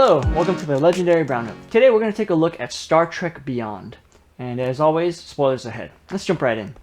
Hello, welcome to the Legendary Brown Note. Today we're going to take a look at Star Trek Beyond. And as always, spoilers ahead. Let's jump right in.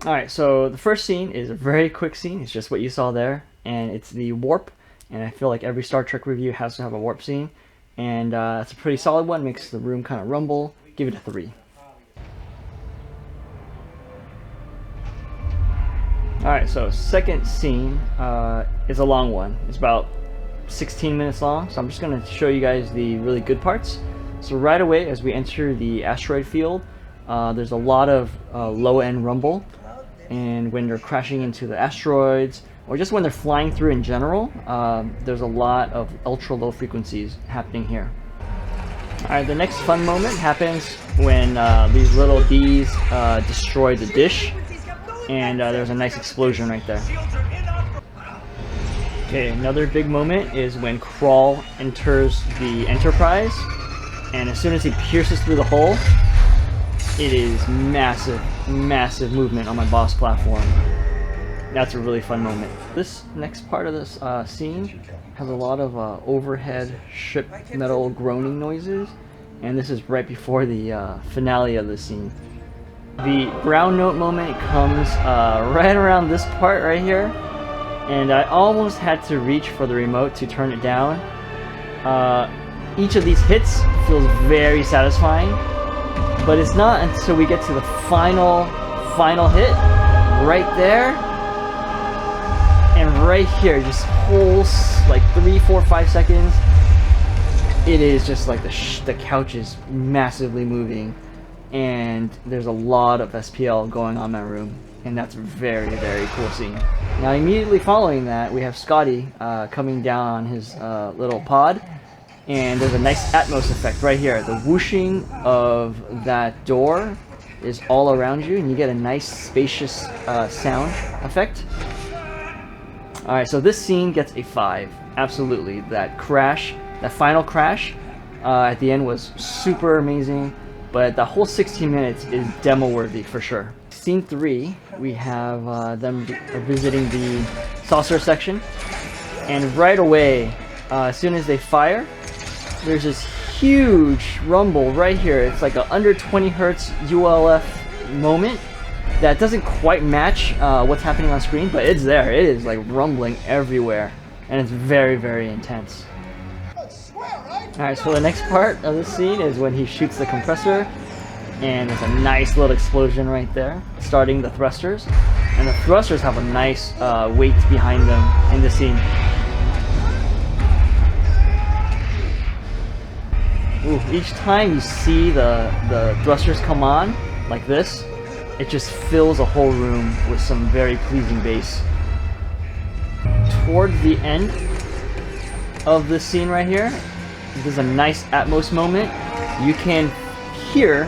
Alright, so the first scene is a very quick scene. It's just what you saw there. And it's the warp. And I feel like every Star Trek review has to have a warp scene. And it's a pretty solid one. Makes the room kind of rumble. Give it a 3. Alright, so second scene is a long one. It's about 16 minutes long, so I'm just going to show you guys the really good parts. So right away, as we enter the asteroid field, there's a lot of low-end rumble, and when they're crashing into the asteroids, or just when they're flying through in general, there's a lot of ultra-low frequencies happening here. Alright, the next fun moment happens when these little Ds destroy the dish. And there's a nice explosion right there. Okay, another big moment is when Crawl enters the Enterprise, and as soon as he pierces through the hole, it is massive, massive movement on my boss platform. That's a really fun moment. This next part of this scene has a lot of overhead ship metal groaning noises, and this is right before the finale of the scene. The brown note moment comes right around this part right here, and I almost had to reach for the remote to turn it down. Each of these hits feels very satisfying, but it's not until we get to the final hit right there and right here, just whole like 3, 4, 5 seconds. It is just like the couch is massively moving. And there's a lot of SPL going on in that room, and that's a very, very cool scene. Now immediately following that, we have Scotty coming down on his little pod, and there's a nice Atmos effect right here. The whooshing of that door is all around you, and you get a nice spacious sound effect. Alright, so this scene gets a 5. Absolutely. That crash, that final crash at the end was super amazing. But the whole 16 minutes is demo worthy for sure. Scene 3, we have them visiting the saucer section, and right away, as soon as they fire, there's this huge rumble right here. It's like a under 20 hertz ULF moment that doesn't quite match what's happening on screen, but it's there. It is like rumbling everywhere, and it's very, very intense. Alright, so the next part of the scene is when he shoots the compressor, and there's a nice little explosion right there, starting the thrusters. And the thrusters have a nice weight behind them in the scene. Ooh, each time you see the thrusters come on, like this, it just fills a whole room with some very pleasing bass. Toward the end of this scene right here, there's a nice Atmos moment. You can hear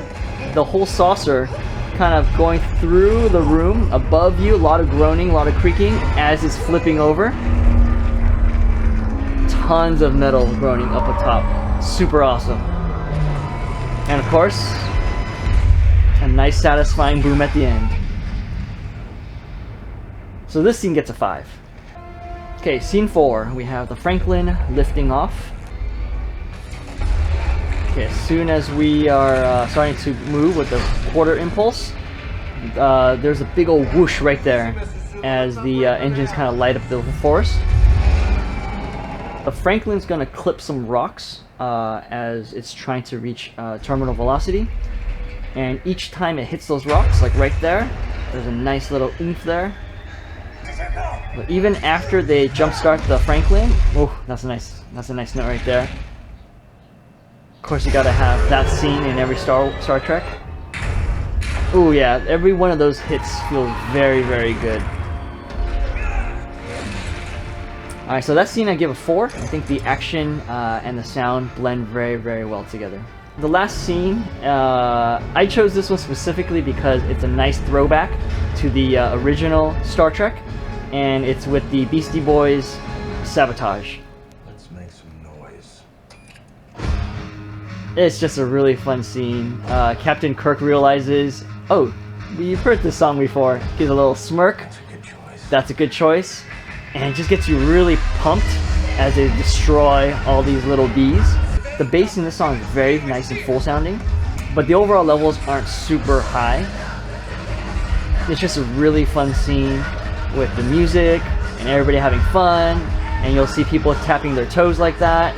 the whole saucer kind of going through the room above you, a lot of groaning, a lot of creaking as it's flipping over. Tons of metal groaning up atop. Super awesome. And of course, a nice satisfying boom at the end. So this scene gets a 5. Okay, scene 4, we have the Franklin lifting off. Okay, as soon as we are starting to move with the quarter impulse, there's a big old whoosh right there as the engines kind of light up the force. The Franklin's going to clip some rocks as it's trying to reach terminal velocity. And each time it hits those rocks, like right there, there's a nice little oomph there. But even after they jumpstart the Franklin, oh, that's a nice note right there. Of course, you gotta have that scene in every Star Trek. Oh yeah, every one of those hits feels very, very good. Alright, so that scene I give a 4. I think the action and the sound blend very, very well together. The last scene, I chose this one specifically because it's a nice throwback to the original Star Trek, and it's with the Beastie Boys' Sabatoge. Let's make some noise. It's just a really fun scene. Captain Kirk realizes, oh, you've heard this song before. Gives a little smirk. That's a good choice. That's a good choice. and it just gets you really pumped as they destroy all these little bees. The bass in this song is very nice and full sounding, but the overall levels aren't super high. It's just a really fun scene with the music and everybody having fun, and you'll see people tapping their toes like that,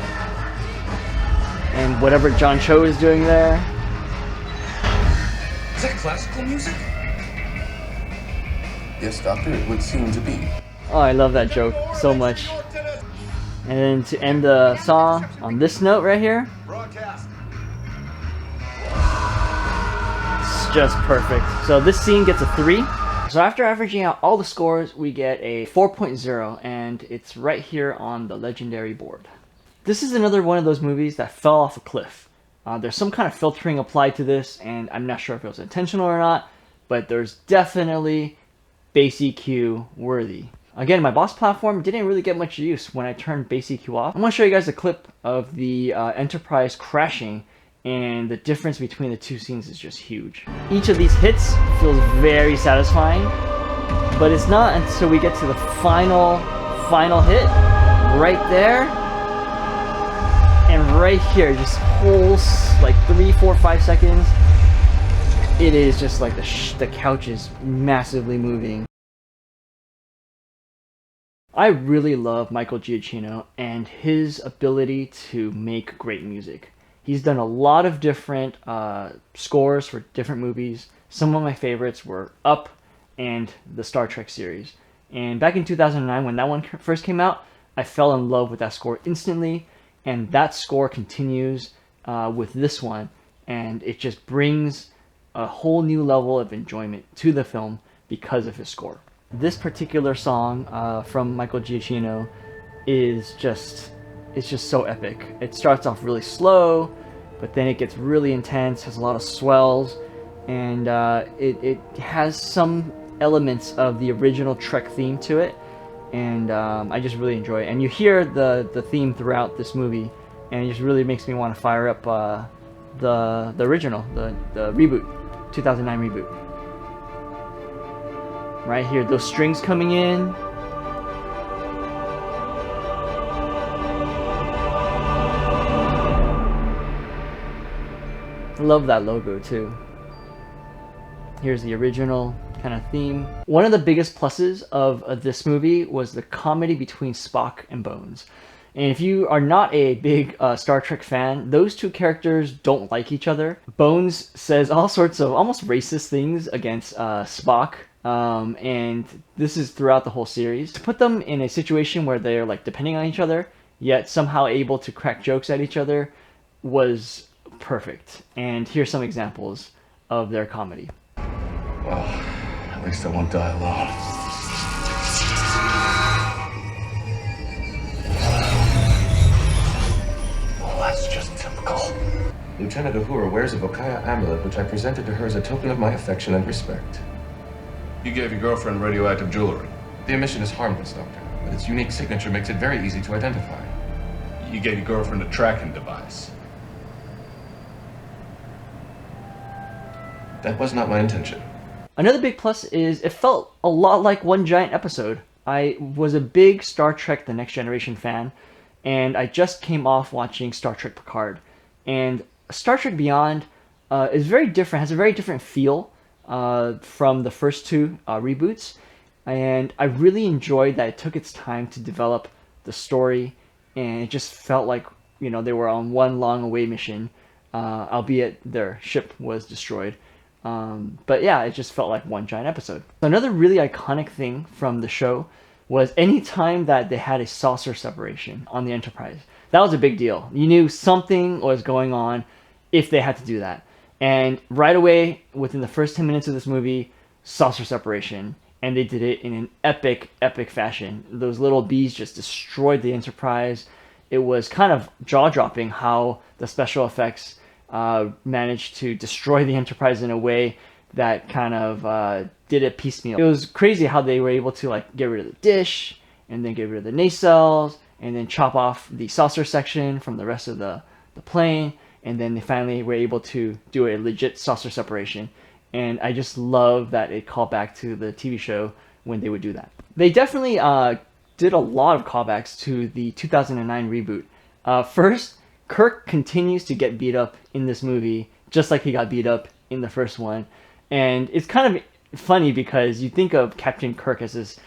and whatever John Cho is doing there. Is that classical music? Yes, Doctor, it would seem to be. Oh, I love that joke so much. And then to end the song on this note right here, it's just perfect. So this scene gets a 3. So after averaging out all the scores, we get a 4.0, and it's right here on the legendary board. This is another one of those movies that fell off a cliff. There's some kind of filtering applied to this, and I'm not sure if it was intentional or not, but there's definitely BassEQ worthy. Again, my Boss platform didn't really get much use when I turned BassEQ off. I'm going to show you guys a clip of the Enterprise crashing, and the difference between the two scenes is just huge. Each of these hits feels very satisfying, but it's not until we get to the final hit right there. And right here, just whole like 3, 4, 5 seconds, it is just like the couch is massively moving. I really love Michael Giacchino and his ability to make great music. He's done a lot of different scores for different movies. Some of my favorites were Up and the Star Trek series. And back in 2009, when that one first came out, I fell in love with that score instantly. And that score continues with this one, and it just brings a whole new level of enjoyment to the film because of his score. This particular song from Michael Giacchino is just so epic. It starts off really slow, but then it gets really intense, has a lot of swells, and it has some elements of the original Trek theme to it. And I just really enjoy it. And you hear the theme throughout this movie, and it just really makes me want to fire up the original, the reboot, 2009 reboot. Right here, those strings coming in. I love that logo too. Here's the original kind of theme. One of the biggest pluses of this movie was the comedy between Spock and Bones. And if you are not a big Star Trek fan, those two characters don't like each other. Bones says all sorts of almost racist things against Spock, and this is throughout the whole series. To put them in a situation where they're like depending on each other, yet somehow able to crack jokes at each other was perfect. And here's some examples of their comedy. Well, at least I won't die alone. Well, that's just typical. Lieutenant Uhura wears a Vokaya amulet, which I presented to her as a token of my affection and respect. You gave your girlfriend radioactive jewelry. The emission is harmless, Doctor, but its unique signature makes it very easy to identify. You gave your girlfriend a tracking device. That was not my intention. Another big plus is it felt a lot like one giant episode. I was a big Star Trek The Next Generation fan, and I just came off watching Star Trek Picard. And Star Trek Beyond is very different, has a very different feel from the first two reboots. And I really enjoyed that it took its time to develop the story, and it just felt like, you know, they were on one long away mission, albeit their ship was destroyed. But yeah, it just felt like one giant episode. Another really iconic thing from the show was any time that they had a saucer separation on the Enterprise. That was a big deal. You knew something was going on if they had to do that. And right away, within the first 10 minutes of this movie, saucer separation. And they did it in an epic, epic fashion. Those little bees just destroyed the Enterprise. It was kind of jaw-dropping how the special effects managed to destroy the Enterprise in a way that kind of did it piecemeal. It was crazy how they were able to like get rid of the dish, and then get rid of the nacelles, and then chop off the saucer section from the rest of the plane, and then they finally were able to do a legit saucer separation. And I just love that it called back to the TV show when they would do that. They definitely did a lot of callbacks to the 2009 reboot. First, Kirk continues to get beat up in this movie, just like he got beat up in the first one. And it's kind of funny because you think of Captain Kirk as this,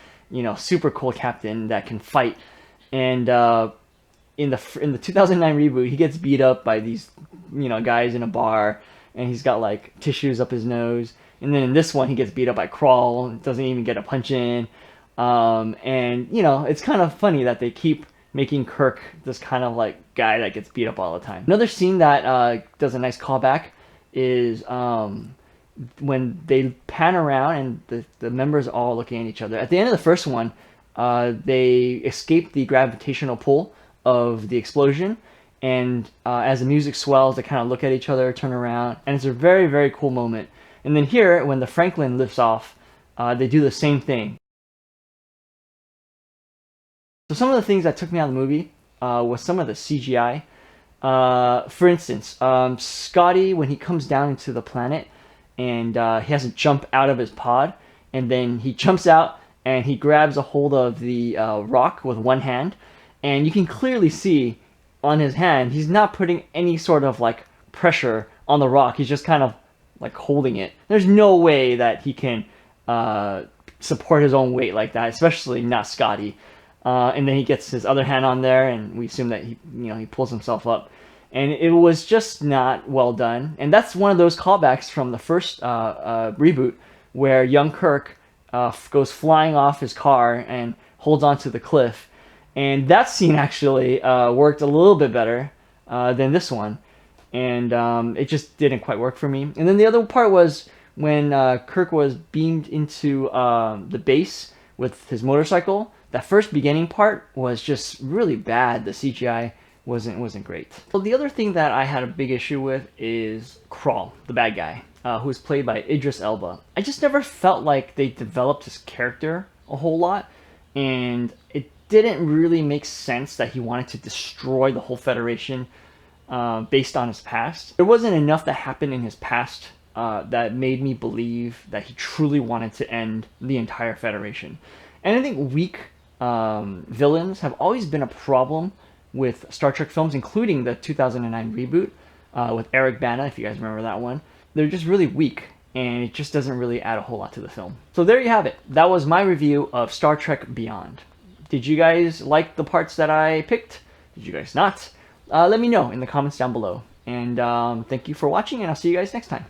super cool captain that can fight. And in the 2009 reboot, he gets beat up by these, guys in a bar, and he's got like tissues up his nose. And then in this one, he gets beat up by Crawl and doesn't even get a punch in. And it's kind of funny that they keep making Kirk this kind of like guy that gets beat up all the time. Another scene that does a nice callback is when they pan around and the members are all looking at each other. At the end of the first one, they escape the gravitational pull of the explosion, and as the music swells, they kind of look at each other, turn around, and it's a very, very cool moment. And then here, when the Franklin lifts off, they do the same thing. So some of the things that took me out of the movie was some of the CGI. For instance, Scotty, when he comes down into the planet and he has to jump out of his pod, and then he jumps out and he grabs a hold of the rock with one hand, and you can clearly see on his hand he's not putting any sort of like pressure on the rock. He's just kind of like holding it. There's no way that he can support his own weight like that, especially not Scotty. And then he gets his other hand on there, and we assume that he pulls himself up. And it was just not well done. And that's one of those callbacks from the first reboot, where young Kirk goes flying off his car and holds onto the cliff. And that scene actually worked a little bit better than this one. And it just didn't quite work for me. And then the other part was when Kirk was beamed into the base with his motorcycle. That first beginning part was just really bad. The CGI wasn't great. Well, the other thing that I had a big issue with is Crawl, the bad guy, who was played by Idris Elba. I just never felt like they developed his character a whole lot, and it didn't really make sense that he wanted to destroy the whole Federation based on his past. There wasn't enough that happened in his past that made me believe that he truly wanted to end the entire Federation. And I think weak villains have always been a problem with Star Trek films, including the 2009 reboot with Eric Bana, if you guys remember that one. They're just really weak, and it just doesn't really add a whole lot to the film. So there you have it. That was my review of Star Trek Beyond. Did you guys like the parts that I picked? Did you guys not? Let me know in the comments down below. And thank you for watching, and I'll see you guys next time.